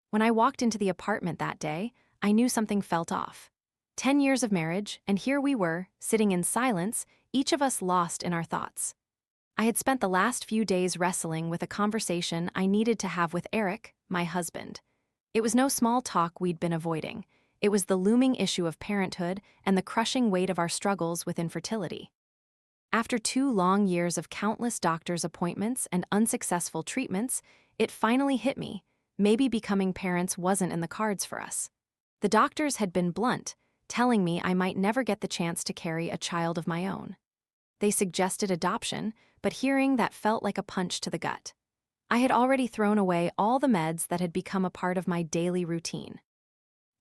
When I walked into the apartment that day, I knew something felt off. 10 years of marriage, and here we were, sitting in silence, each of us lost in our thoughts. I had spent the last few days wrestling with a conversation I needed to have with Eric, my husband. It was no small talk we'd been avoiding. It was the looming issue of parenthood and the crushing weight of our struggles with infertility. After 2 long years of countless doctor's appointments and unsuccessful treatments, it finally hit me. Maybe becoming parents wasn't in the cards for us. The doctors had been blunt, telling me I might never get the chance to carry a child of my own. They suggested adoption, but hearing that felt like a punch to the gut. I had already thrown away all the meds that had become a part of my daily routine.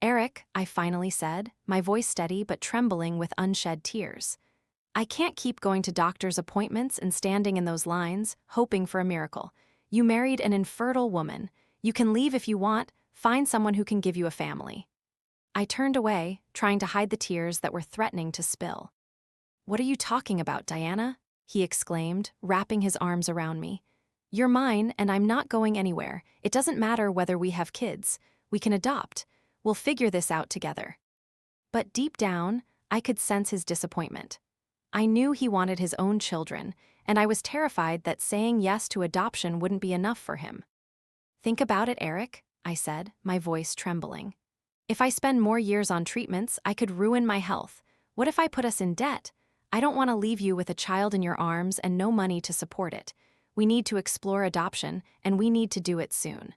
"Eric," I finally said, my voice steady but trembling with unshed tears. "I can't keep going to doctor's appointments and standing in those lines, hoping for a miracle. You married an infertile woman. You can leave if you want, find someone who can give you a family." I turned away, trying to hide the tears that were threatening to spill. "What are you talking about, Diana?" he exclaimed, wrapping his arms around me. "You're mine, and I'm not going anywhere. It doesn't matter whether we have kids. We can adopt. We'll figure this out together." But deep down, I could sense his disappointment. I knew he wanted his own children, and I was terrified that saying yes to adoption wouldn't be enough for him. "Think about it, Eric," I said, my voice trembling. "If I spend more years on treatments, I could ruin my health. What if I put us in debt? I don't want to leave you with a child in your arms and no money to support it. We need to explore adoption, and we need to do it soon."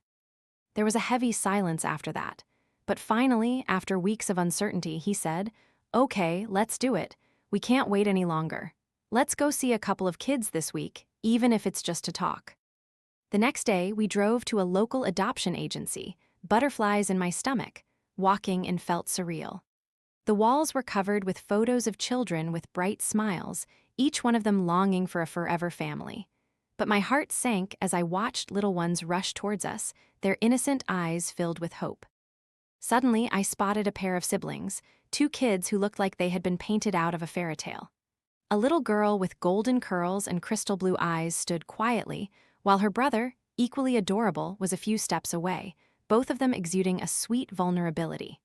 There was a heavy silence after that. But finally, after weeks of uncertainty, he said, "Okay, let's do it. We can't wait any longer. Let's go see a couple of kids this week, even if it's just to talk." The next day, we drove to a local adoption agency, butterflies in my stomach. Walking in felt surreal. The walls were covered with photos of children with bright smiles, each one of them longing for a forever family. But my heart sank as I watched little ones rush towards us, their innocent eyes filled with hope. Suddenly, I spotted a pair of siblings, 2 kids who looked like they had been painted out of a fairy tale. A little girl with golden curls and crystal blue eyes stood quietly, while her brother, equally adorable, was a few steps away, both of them exuding a sweet vulnerability.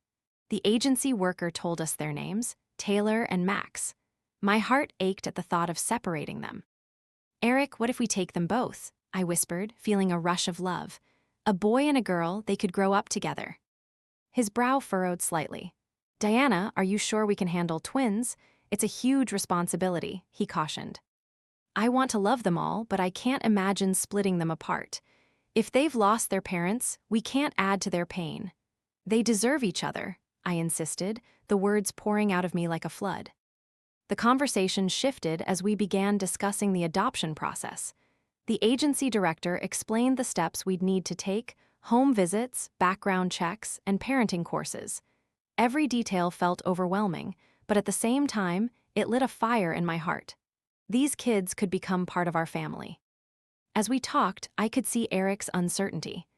The agency worker told us their names, Taylor and Max. My heart ached at the thought of separating them. "Eric, what if we take them both?" I whispered, feeling a rush of love. "A boy and a girl, they could grow up together." His brow furrowed slightly. "Diana, are you sure we can handle twins? It's a huge responsibility," he cautioned. "I want to love them all, but I can't imagine splitting them apart. If they've lost their parents, we can't add to their pain. They deserve each other," I insisted, the words pouring out of me like a flood. The conversation shifted as we began discussing the adoption process. The agency director explained the steps we'd need to take: home visits, background checks, and parenting courses. Every detail felt overwhelming, but at the same time, it lit a fire in my heart. These kids could become part of our family. As we talked, I could see Eric's uncertainty.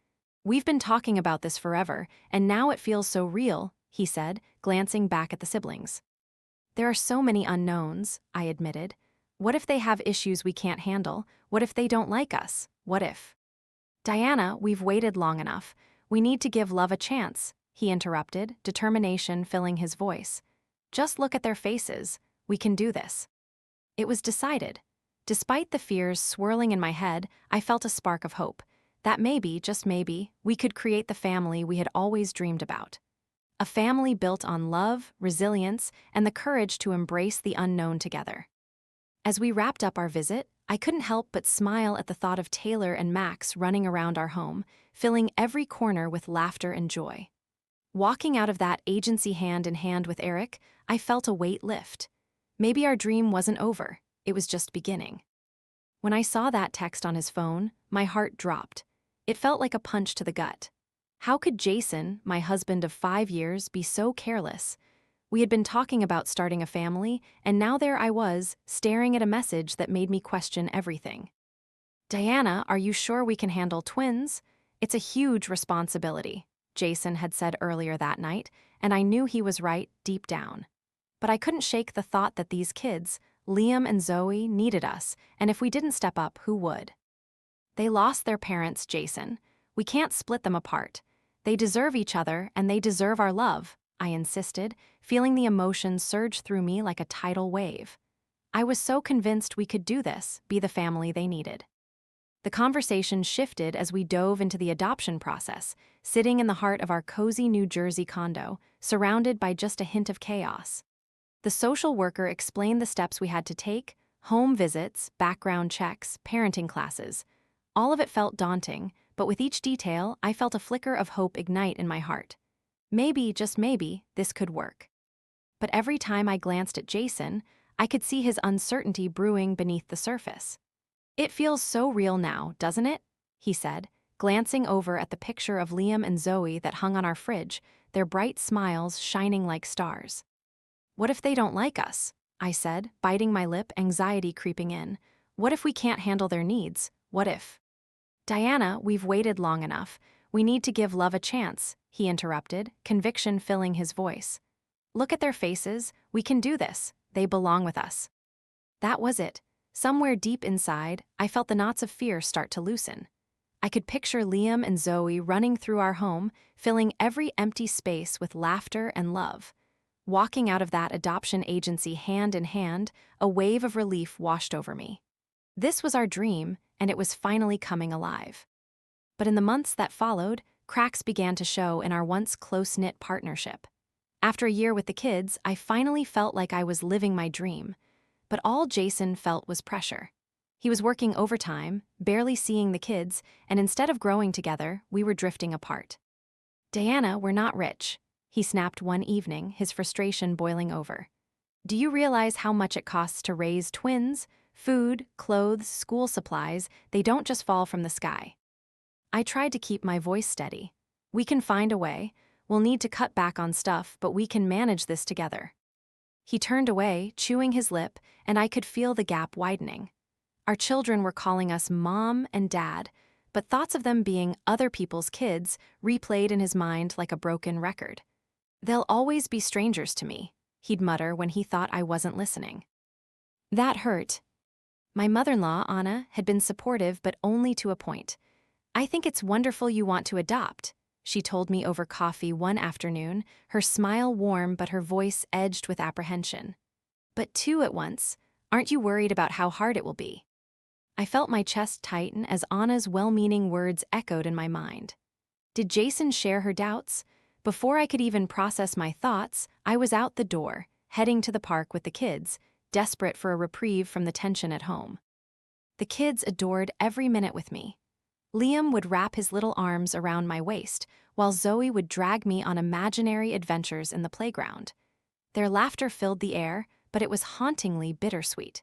"We've been talking about this forever, and now it feels so real," he said, glancing back at the siblings. "There are so many unknowns," I admitted. "What if they have issues we can't handle? What if they don't like us? What if—" "Diana, we've waited long enough. We need to give love a chance," he interrupted, determination filling his voice. "Just look at their faces. We can do this." It was decided. Despite the fears swirling in my head, I felt a spark of hope. That maybe, just maybe, we could create the family we had always dreamed about. A family built on love, resilience, and the courage to embrace the unknown together. As we wrapped up our visit, I couldn't help but smile at the thought of Taylor and Max running around our home, filling every corner with laughter and joy. Walking out of that agency hand in hand with Eric, I felt a weight lift. Maybe our dream wasn't over. It was just beginning. When I saw that text on his phone, my heart dropped. It felt like a punch to the gut. How could Jason, my husband of 5 years, be so careless? We had been talking about starting a family, and now there I was, staring at a message that made me question everything. "Diana, are you sure we can handle twins? It's a huge responsibility," Jason had said earlier that night, and I knew he was right deep down. But I couldn't shake the thought that these kids, Liam and Zoe, needed us, and if we didn't step up, who would? "They lost their parents, Jason. We can't split them apart. They deserve each other, and they deserve our love, I insisted, feeling the emotions surge through me like a tidal wave. I was so convinced we could do this, be the family they needed. The conversation shifted as we dove into the adoption process, sitting in the heart of our cozy New Jersey condo, surrounded by just a hint of chaos. The social worker explained the steps we had to take: home visits, background checks, parenting classes. All of it felt daunting, but with each detail, I felt a flicker of hope ignite in my heart. Maybe, just maybe, this could work. But every time I glanced at Jason, I could see his uncertainty brewing beneath the surface. "It feels so real now, doesn't it?" he said, glancing over at the picture of Liam and Zoe that hung on our fridge, their bright smiles shining like stars. "What if they don't like us?" I said, biting my lip, anxiety creeping in. "What if we can't handle their needs? What if—" "Diana, we've waited long enough. We need to give love a chance," he interrupted, conviction filling his voice. "Look at their faces. We can do this. They belong with us." That was it. Somewhere deep inside, I felt the knots of fear start to loosen. I could picture Liam and Zoe running through our home, filling every empty space with laughter and love. Walking out of that adoption agency hand in hand, a wave of relief washed over me. This was our dream, and it was finally coming alive. But in the months that followed, cracks began to show in our once close-knit partnership. After a year with the kids, I finally felt like I was living my dream. But all Jason felt was pressure. He was working overtime, barely seeing the kids, and instead of growing together, we were drifting apart. "Diana, we're not rich," he snapped one evening, his frustration boiling over. "Do you realize how much it costs to raise twins? Food, clothes, school supplies, they don't just fall from the sky." I tried to keep my voice steady. "We can find a way. We'll need to cut back on stuff, but we can manage this together." He turned away, chewing his lip, and I could feel the gap widening. Our children were calling us Mom and Dad, but thoughts of them being other people's kids replayed in his mind like a broken record. "They'll always be strangers to me," he'd mutter when he thought I wasn't listening. That hurt. My mother-in-law, Anna, had been supportive but only to a point. "I think it's wonderful you want to adopt," she told me over coffee one afternoon, her smile warm but her voice edged with apprehension. "But two at once, aren't you worried about how hard it will be?" I felt my chest tighten as Anna's well-meaning words echoed in my mind. Did Jason share her doubts? Before I could even process my thoughts, I was out the door, heading to the park with the kids, desperate for a reprieve from the tension at home. The kids adored every minute with me. Liam would wrap his little arms around my waist, while Zoe would drag me on imaginary adventures in the playground. Their laughter filled the air, but it was hauntingly bittersweet.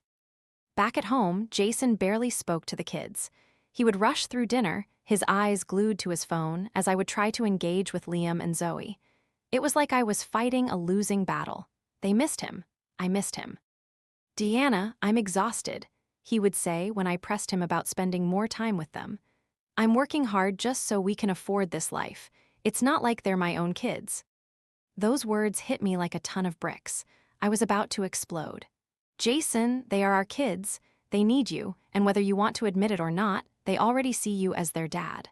Back at home, Jason barely spoke to the kids. He would rush through dinner, his eyes glued to his phone, as I would try to engage with Liam and Zoe. It was like I was fighting a losing battle. They missed him. I missed him. "Deanna, I'm exhausted," he would say when I pressed him about spending more time with them. "I'm working hard just so we can afford this life. It's not like they're my own kids." Those words hit me like a ton of bricks. I was about to explode. "Jason, they are our kids. They need you, and whether you want to admit it or not, they already see you as their dad."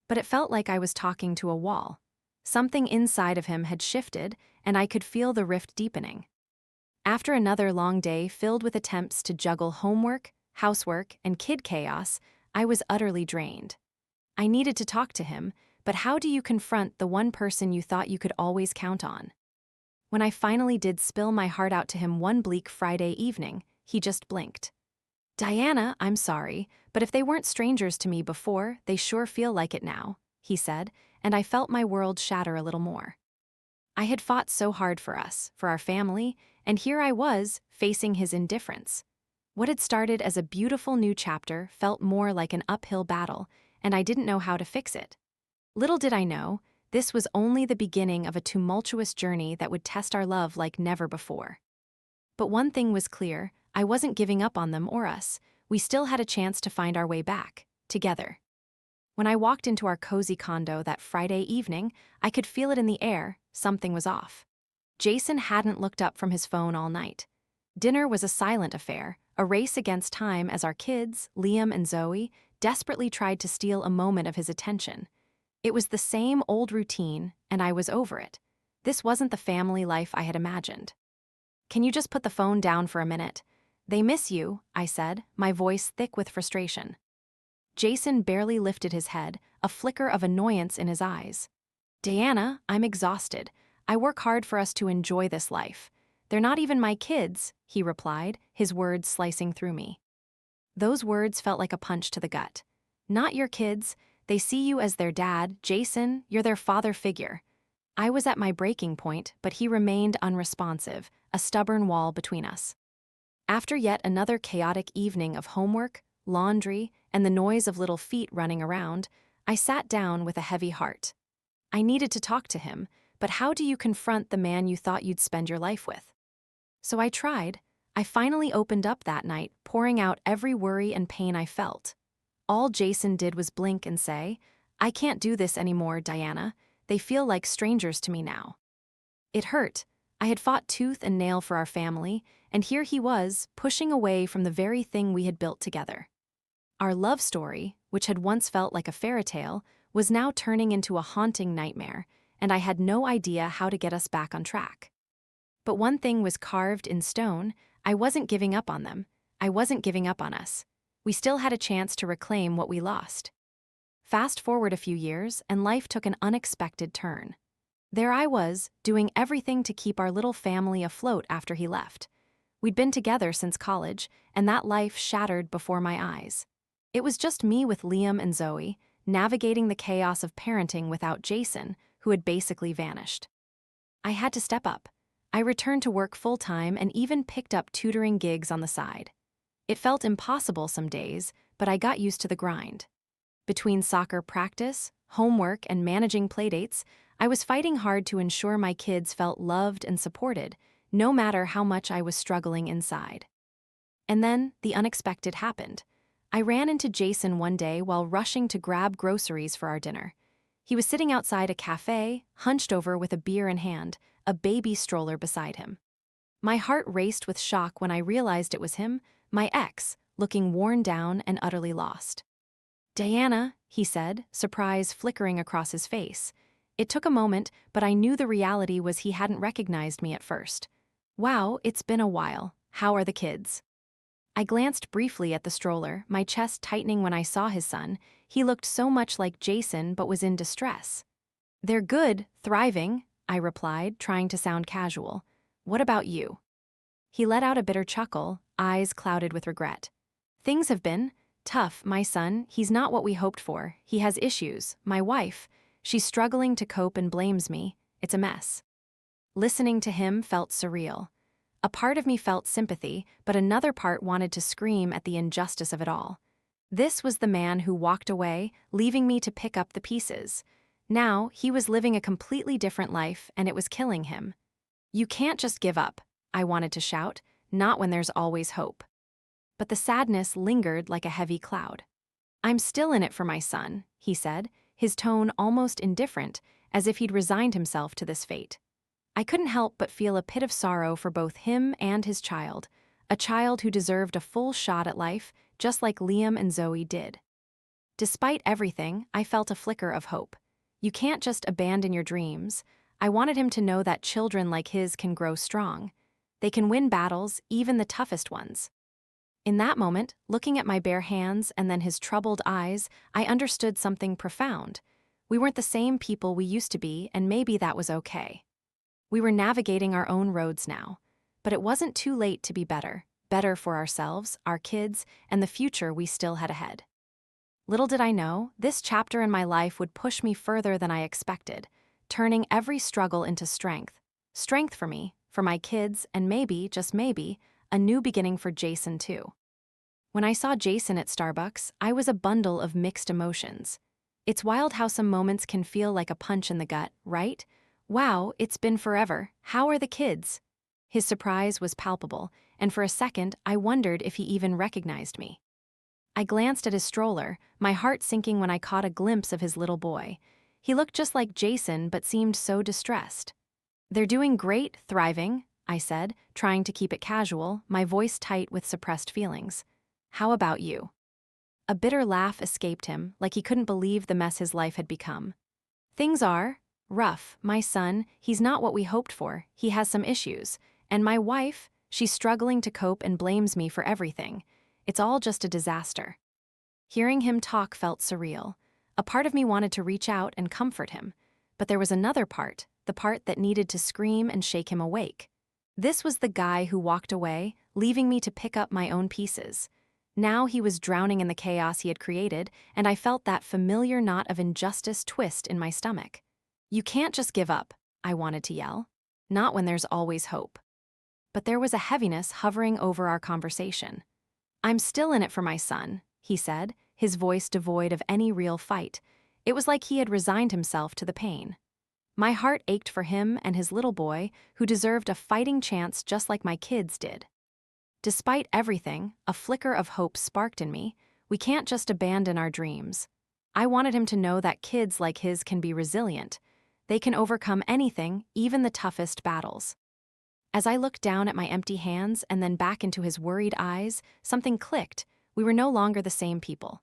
But it felt like I was talking to a wall. Something inside of him had shifted, and I could feel the rift deepening. After another long day filled with attempts to juggle homework, housework, and kid chaos, I was utterly drained. I needed to talk to him, but how do you confront the one person you thought you could always count on? When I finally did spill my heart out to him one bleak Friday evening, he just blinked. "Diana, I'm sorry, but if they weren't strangers to me before, they sure feel like it now," he said, and I felt my world shatter a little more. I had fought so hard for us, for our family, and here I was, facing his indifference. What had started as a beautiful new chapter felt more like an uphill battle, and I didn't know how to fix it. Little did I know, this was only the beginning of a tumultuous journey that would test our love like never before. But one thing was clear, I wasn't giving up on them or us. We still had a chance to find our way back, together. When I walked into our cozy condo that Friday evening, I could feel it in the air, something was off. Jason hadn't looked up from his phone all night. Dinner was a silent affair, a race against time as our kids, Liam and Zoe, desperately tried to steal a moment of his attention. It was the same old routine, and I was over it. This wasn't the family life I had imagined. "Can you just put the phone down for a minute? They miss you," I said, my voice thick with frustration. Jason barely lifted his head, a flicker of annoyance in his eyes. "Diana, I'm exhausted. I work hard for us to enjoy this life. They're not even my kids," he replied, his words slicing through me. Those words felt like a punch to the gut. "Not your kids. They see you as their dad. Jason, you're their father figure." I was at my breaking point, but he remained unresponsive, a stubborn wall between us. After yet another chaotic evening of homework, laundry, and the noise of little feet running around, I sat down with a heavy heart. I needed to talk to him, but how do you confront the man you thought you'd spend your life with? So I tried. I finally opened up that night, pouring out every worry and pain I felt. All Jason did was blink and say, "I can't do this anymore, Diana. They feel like strangers to me now." It hurt. I had fought tooth and nail for our family, and here he was, pushing away from the very thing we had built together. Our love story, which had once felt like a fairy tale, was now turning into a haunting nightmare, and I had no idea how to get us back on track. But one thing was carved in stone: I wasn't giving up on them. I wasn't giving up on us. We still had a chance to reclaim what we lost. Fast forward a few years, and life took an unexpected turn. There I was, doing everything to keep our little family afloat after he left. We'd been together since college, and that life shattered before my eyes. It was just me with Liam and Zoe, navigating the chaos of parenting without Jason, who had basically vanished. I had to step up. I returned to work full-time and even picked up tutoring gigs on the side. It felt impossible some days, but I got used to the grind. Between soccer practice, homework, and managing playdates, I was fighting hard to ensure my kids felt loved and supported, no matter how much I was struggling inside. And then, the unexpected happened. I ran into Jason one day while rushing to grab groceries for our dinner. He was sitting outside a cafe, hunched over with a beer in hand, a baby stroller beside him. My heart raced with shock when I realized it was him, my ex, looking worn down and utterly lost. "Diana," he said, surprise flickering across his face. It took a moment, but I knew the reality was he hadn't recognized me at first. "Wow, it's been a while. How are the kids?" I glanced briefly at the stroller, my chest tightening when I saw his son. He looked so much like Jason but was in distress. "They're good, thriving," I replied, trying to sound casual. "What about you?" He let out a bitter chuckle, eyes clouded with regret. "Things have been tough, my son. He's not what we hoped for. He has issues. My wife, she's struggling to cope and blames me. It's a mess." Listening to him felt surreal. A part of me felt sympathy, but another part wanted to scream at the injustice of it all. This was the man who walked away, leaving me to pick up the pieces. Now, he was living a completely different life, and it was killing him. "You can't just give up," I wanted to shout, "not when there's always hope." But the sadness lingered like a heavy cloud. "I'm still in it for my son," he said, his tone almost indifferent, as if he'd resigned himself to this fate. I couldn't help but feel a pit of sorrow for both him and his child, a child who deserved a full shot at life, just like Liam and Zoe did. Despite everything, I felt a flicker of hope. You can't just abandon your dreams. I wanted him to know that children like his can grow strong. They can win battles, even the toughest ones. In that moment, looking at my bare hands and then his troubled eyes, I understood something profound. We weren't the same people we used to be, and maybe that was okay. We were navigating our own roads now, but it wasn't too late to be better for ourselves, our kids, and the future we still had ahead. Little did I know, this chapter in my life would push me further than I expected, turning every struggle into strength. Strength for me, for my kids, and maybe, just maybe, a new beginning for Jason too. When I saw Jason at Starbucks, I was a bundle of mixed emotions. It's wild how some moments can feel like a punch in the gut, right? "Wow, it's been forever. How are the kids?" His surprise was palpable, and for a second I wondered if he even recognized me. I glanced at his stroller, my heart sinking when I caught a glimpse of his little boy. He looked just like Jason but seemed so distressed. "They're doing great, thriving," I said, trying to keep it casual, my voice tight with suppressed feelings. "How about you?" A bitter laugh escaped him, like he couldn't believe the mess his life had become. Things are rough. My son, he's not what we hoped for. He has some issues. And my wife, she's struggling to cope and blames me for everything. It's all just a disaster. Hearing him talk felt surreal. A part of me wanted to reach out and comfort him. But there was another part, the part that needed to scream and shake him awake. This was the guy who walked away, leaving me to pick up my own pieces. Now he was drowning in the chaos he had created, and I felt that familiar knot of injustice twist in my stomach. You can't just give up, I wanted to yell. Not when there's always hope. But there was a heaviness hovering over our conversation. I'm still in it for my son, he said, his voice devoid of any real fight. It was like he had resigned himself to the pain. My heart ached for him and his little boy, who deserved a fighting chance just like my kids did. Despite everything, a flicker of hope sparked in me. We can't just abandon our dreams. I wanted him to know that kids like his can be resilient. They can overcome anything, even the toughest battles. As I looked down at my empty hands and then back into his worried eyes, something clicked. We were no longer the same people.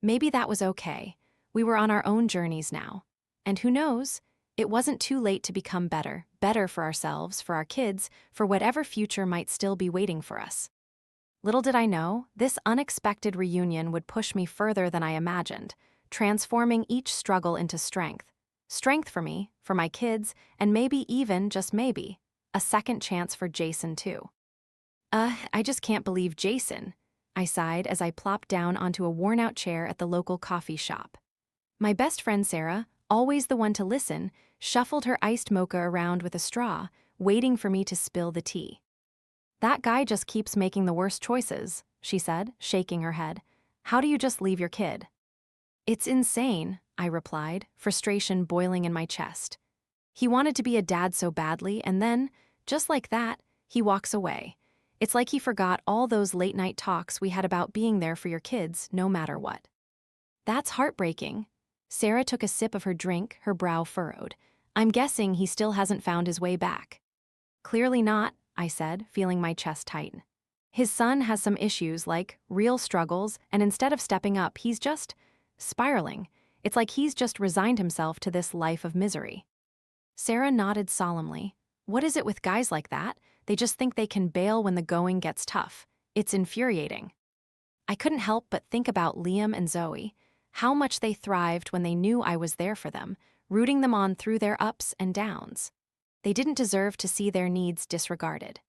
Maybe that was okay. We were on our own journeys now. And who knows? It wasn't too late to become better for ourselves, for our kids, for whatever future might still be waiting for us. Little did I know, this unexpected reunion would push me further than I imagined, transforming each struggle into strength. Strength for me, for my kids, and maybe even, just maybe, a second chance for Jason too. I just can't believe Jason, I sighed as I plopped down onto a worn-out chair at the local coffee shop. My best friend Sarah, always the one to listen, shuffled her iced mocha around with a straw, waiting for me to spill the tea. That guy just keeps making the worst choices, she said, shaking her head. How do you just leave your kid? It's insane, I replied, frustration boiling in my chest. He wanted to be a dad so badly, and then, just like that, he walks away. It's like he forgot all those late-night talks we had about being there for your kids, no matter what. That's heartbreaking. Sarah took a sip of her drink, her brow furrowed. I'm guessing he still hasn't found his way back. Clearly not, I said, feeling my chest tighten. His son has some issues, like real struggles, and instead of stepping up, he's just spiraling. It's like he's just resigned himself to this life of misery. Sarah nodded solemnly. What is it with guys like that? They just think they can bail when the going gets tough. It's infuriating. I couldn't help but think about Liam and Zoe, how much they thrived when they knew I was there for them, rooting them on through their ups and downs. They didn't deserve to see their needs disregarded.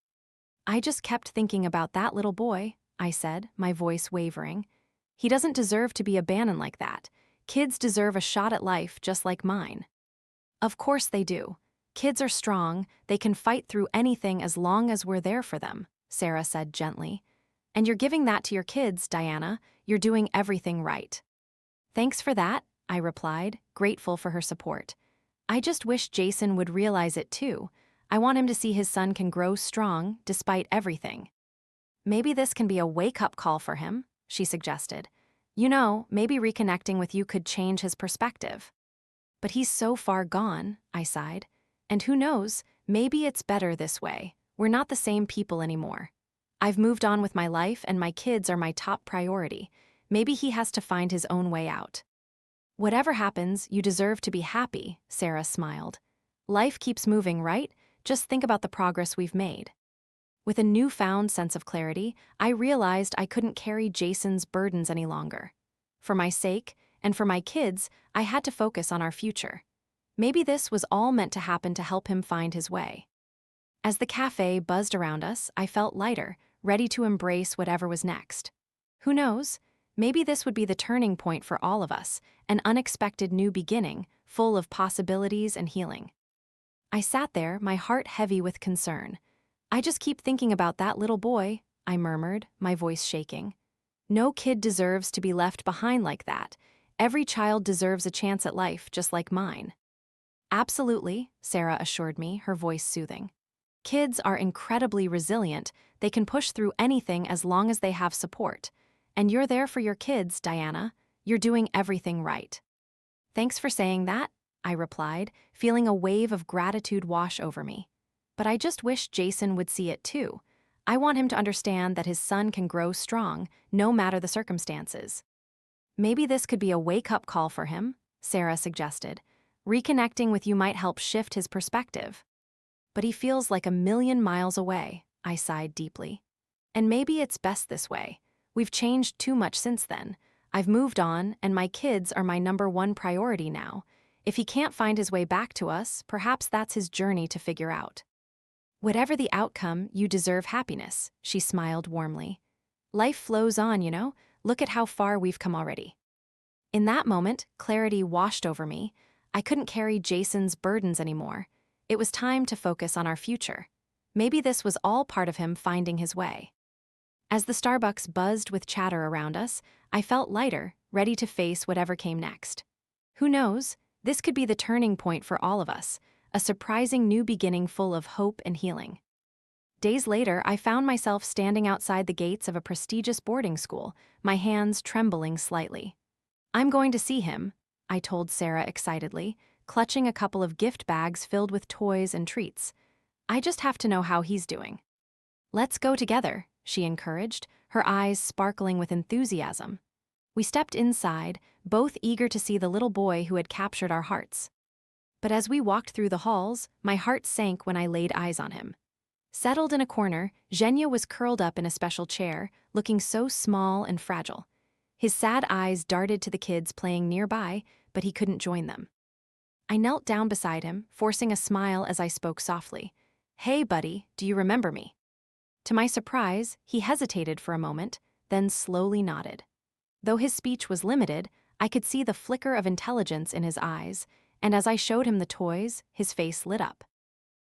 I just kept thinking about that little boy, I said, my voice wavering. He doesn't deserve to be abandoned like that. Kids deserve a shot at life just like mine. Of course they do. Kids are strong, they can fight through anything as long as we're there for them, Sarah said gently. And you're giving that to your kids, Diana. You're doing everything right. Thanks for that, I replied, grateful for her support. I just wish Jason would realize it too. I want him to see his son can grow strong despite everything. Maybe this can be a wake-up call for him, she suggested. You know, maybe reconnecting with you could change his perspective. But he's so far gone, I sighed. And who knows, maybe it's better this way. We're not the same people anymore. I've moved on with my life and my kids are my top priority. Maybe he has to find his own way out. Whatever happens, you deserve to be happy, Sarah smiled. Life keeps moving, right? Just think about the progress we've made. With a newfound sense of clarity, I realized I couldn't carry Jason's burdens any longer. For my sake, and for my kids, I had to focus on our future. Maybe this was all meant to happen to help him find his way. As the cafe buzzed around us, I felt lighter, ready to embrace whatever was next. Who knows? Maybe this would be the turning point for all of us, an unexpected new beginning, full of possibilities and healing. I sat there, my heart heavy with concern. I just keep thinking about that little boy, I murmured, my voice shaking. No kid deserves to be left behind like that. Every child deserves a chance at life, just like mine. Absolutely, Sarah assured me, her voice soothing. Kids are incredibly resilient. They can push through anything as long as they have support. And you're there for your kids, Diana. You're doing everything right. Thanks for saying that, I replied, feeling a wave of gratitude wash over me. But I just wish Jason would see it too. I want him to understand that his son can grow strong, no matter the circumstances. Maybe this could be a wake-up call for him, Sarah suggested. Reconnecting with you might help shift his perspective. But he feels like a million miles away, I sighed deeply. And maybe it's best this way. We've changed too much since then. I've moved on, and my kids are my #1 priority now. If he can't find his way back to us, perhaps that's his journey to figure out. Whatever the outcome, you deserve happiness, she smiled warmly. Life flows on, you know? Look at how far we've come already. In that moment, clarity washed over me. I couldn't carry Jason's burdens anymore. It was time to focus on our future. Maybe this was all part of him finding his way. As the Starbucks buzzed with chatter around us, I felt lighter, ready to face whatever came next. Who knows? This could be the turning point for all of us, a surprising new beginning full of hope and healing. Days later, I found myself standing outside the gates of a prestigious boarding school, my hands trembling slightly. I'm going to see him, I told Sarah excitedly, clutching a couple of gift bags filled with toys and treats. I just have to know how he's doing. Let's go together, she encouraged, her eyes sparkling with enthusiasm. We stepped inside, both eager to see the little boy who had captured our hearts. But as we walked through the halls, my heart sank when I laid eyes on him. Settled in a corner, Zhenya was curled up in a special chair, looking so small and fragile. His sad eyes darted to the kids playing nearby, but he couldn't join them. I knelt down beside him, forcing a smile as I spoke softly. Hey, buddy, do you remember me? To my surprise, he hesitated for a moment, then slowly nodded. Though his speech was limited, I could see the flicker of intelligence in his eyes, and as I showed him the toys, his face lit up.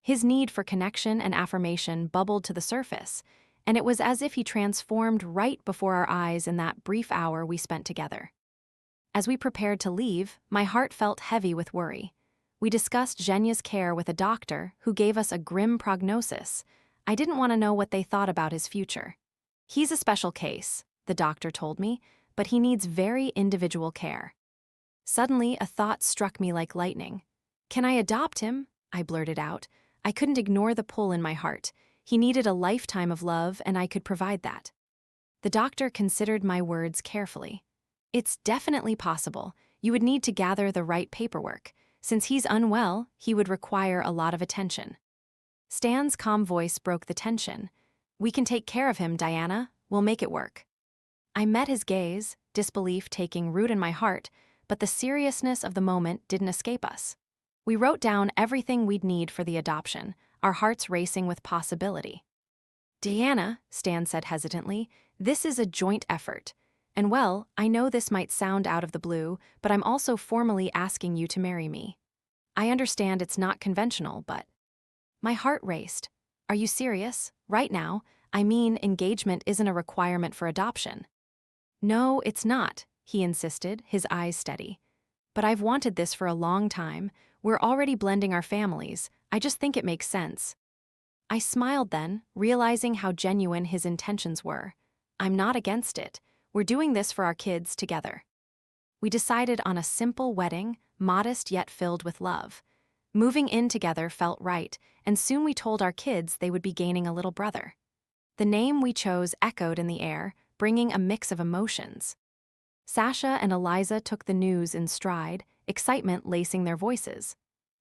His need for connection and affirmation bubbled to the surface, and it was as if he transformed right before our eyes in that brief hour we spent together. As we prepared to leave, my heart felt heavy with worry. We discussed Zhenya's care with a doctor who gave us a grim prognosis. I didn't want to know what they thought about his future. He's a special case, the doctor told me, but he needs very individual care. Suddenly, a thought struck me like lightning. Can I adopt him? I blurted out. I couldn't ignore the pull in my heart. He needed a lifetime of love, and I could provide that. The doctor considered my words carefully. It's definitely possible. You would need to gather the right paperwork. Since he's unwell, he would require a lot of attention. Stan's calm voice broke the tension. We can take care of him, Diana. We'll make it work. I met his gaze, disbelief taking root in my heart, but the seriousness of the moment didn't escape us. We wrote down everything we'd need for the adoption, our hearts racing with possibility. Diana, Stan said hesitantly, this is a joint effort. And well, I know this might sound out of the blue, but I'm also formally asking you to marry me. I understand it's not conventional, but... My heart raced. Are you serious? Right now? I mean, engagement isn't a requirement for adoption. No, it's not, he insisted, his eyes steady. But I've wanted this for a long time. We're already blending our families. I just think it makes sense. I smiled then, realizing how genuine his intentions were. I'm not against it. We're doing this for our kids together. We decided on a simple wedding, modest yet filled with love. Moving in together felt right, and soon we told our kids they would be gaining a little brother. The name we chose echoed in the air, bringing a mix of emotions. Sasha and Eliza took the news in stride, excitement lacing their voices.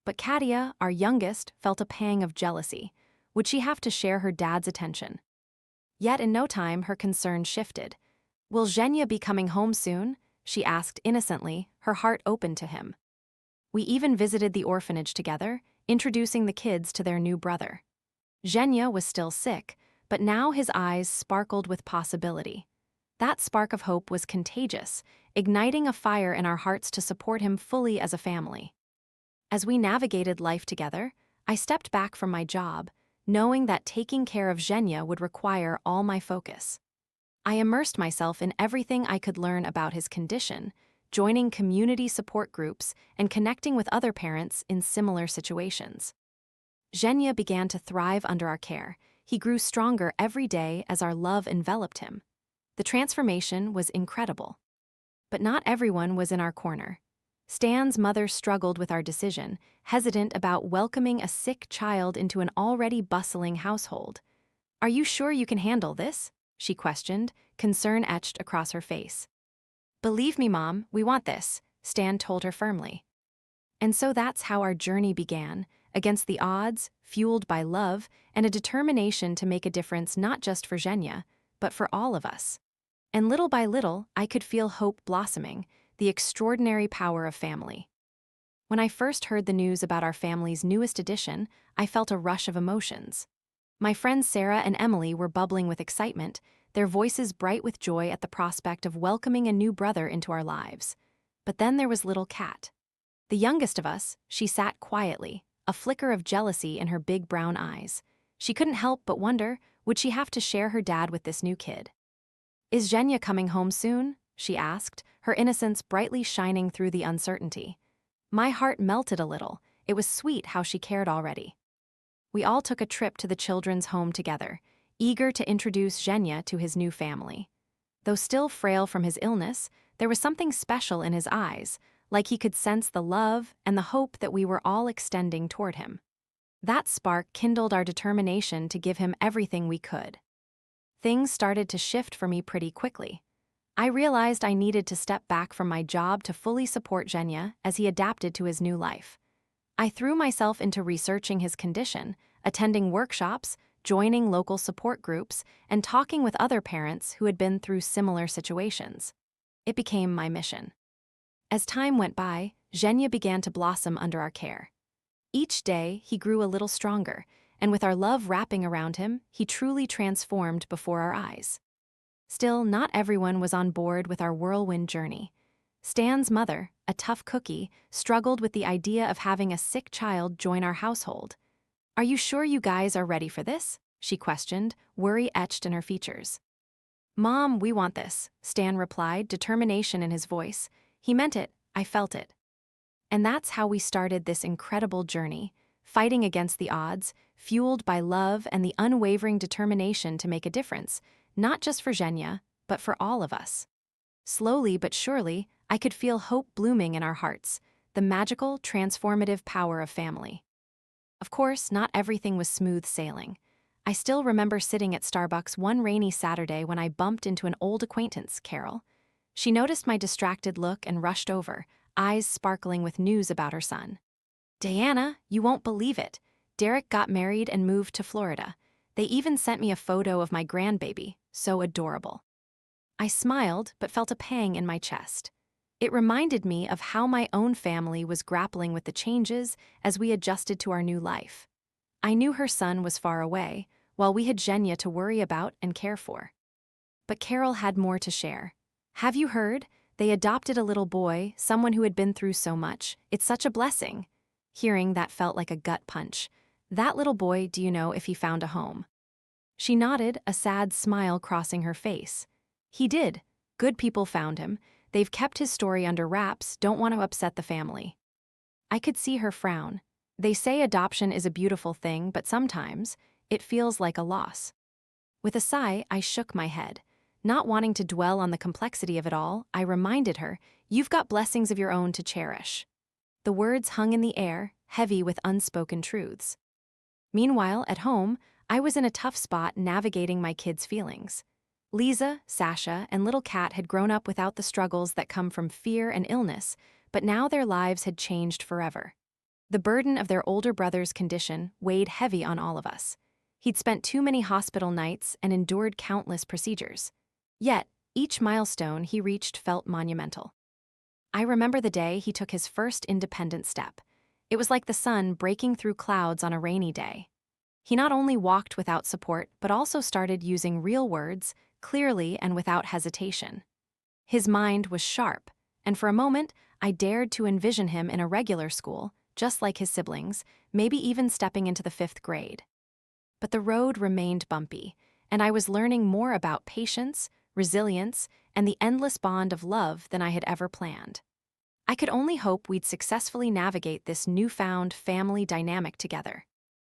But Katia, our youngest, felt a pang of jealousy. Would she have to share her dad's attention? Yet in no time, her concern shifted. Will Zhenya be coming home soon? She asked innocently, her heart open to him. We even visited the orphanage together, introducing the kids to their new brother. Zhenya was still sick, but now his eyes sparkled with possibility. That spark of hope was contagious, igniting a fire in our hearts to support him fully as a family. As we navigated life together, I stepped back from my job, knowing that taking care of Zhenya would require all my focus. I immersed myself in everything I could learn about his condition, joining community support groups and connecting with other parents in similar situations. Zhenya began to thrive under our care. He grew stronger every day as our love enveloped him. The transformation was incredible. But not everyone was in our corner. Stan's mother struggled with our decision, hesitant about welcoming a sick child into an already bustling household. Are you sure you can handle this? She questioned, concern etched across her face. Believe me, Mom, we want this, Stan told her firmly. And so that's how our journey began, against the odds, fueled by love and a determination to make a difference not just for Zhenya, but for all of us. And little by little, I could feel hope blossoming, the extraordinary power of family. When I first heard the news about our family's newest addition, I felt a rush of emotions. My friends Sarah and Emily were bubbling with excitement, their voices bright with joy at the prospect of welcoming a new brother into our lives. But then there was little Kat. The youngest of us, she sat quietly, a flicker of jealousy in her big brown eyes. She couldn't help but wonder, would she have to share her dad with this new kid? "Is Zhenya coming home soon?" she asked, her innocence brightly shining through the uncertainty. My heart melted a little. It was sweet how she cared already. We all took a trip to the children's home together, eager to introduce Zhenya to his new family. Though still frail from his illness, there was something special in his eyes, like he could sense the love and the hope that we were all extending toward him. That spark kindled our determination to give him everything we could. Things started to shift for me pretty quickly. I realized I needed to step back from my job to fully support Zhenya as he adapted to his new life. I threw myself into researching his condition, attending workshops, joining local support groups, and talking with other parents who had been through similar situations. It became my mission. As time went by, Zhenya began to blossom under our care. Each day, he grew a little stronger, and with our love wrapping around him, he truly transformed before our eyes. Still, not everyone was on board with our whirlwind journey. Stan's mother, a tough cookie, struggled with the idea of having a sick child join our household. "Are you sure you guys are ready for this?" she questioned, worry etched in her features. "Mom, we want this," Stan replied, determination in his voice. He meant it, I felt it. And that's how we started this incredible journey, fighting against the odds, fueled by love and the unwavering determination to make a difference, not just for Zhenya, but for all of us. Slowly but surely, I could feel hope blooming in our hearts, the magical, transformative power of family. Of course, not everything was smooth sailing. I still remember sitting at Starbucks one rainy Saturday when I bumped into an old acquaintance, Carol. She noticed my distracted look and rushed over, eyes sparkling with news about her son. "Diana, you won't believe it. Derek got married and moved to Florida. They even sent me a photo of my grandbaby, so adorable." I smiled, but felt a pang in my chest. It reminded me of how my own family was grappling with the changes as we adjusted to our new life. I knew her son was far away, while we had Zhenya to worry about and care for. But Carol had more to share. "Have you heard? They adopted a little boy, someone who had been through so much. It's such a blessing." Hearing that felt like a gut punch. "That little boy, do you know if he found a home?" She nodded, a sad smile crossing her face. "He did. Good people found him. They've kept his story under wraps, don't want to upset the family." I could see her frown. They say adoption is a beautiful thing, but sometimes it feels like a loss. With a sigh, I shook my head. Not wanting to dwell on the complexity of it all, I reminded her, "You've got blessings of your own to cherish." The words hung in the air, heavy with unspoken truths. Meanwhile, at home, I was in a tough spot navigating my kids' feelings. Lisa, Sasha, and little Kat had grown up without the struggles that come from fear and illness, but now their lives had changed forever. The burden of their older brother's condition weighed heavy on all of us. He'd spent too many hospital nights and endured countless procedures. Yet, each milestone he reached felt monumental. I remember the day he took his first independent step. It was like the sun breaking through clouds on a rainy day. He not only walked without support, but also started using real words, clearly and without hesitation. His mind was sharp, and for a moment, I dared to envision him in a regular school, just like his siblings, maybe even stepping into the 5th grade. But the road remained bumpy, and I was learning more about patience, resilience, and the endless bond of love than I had ever planned. I could only hope we'd successfully navigate this newfound family dynamic together.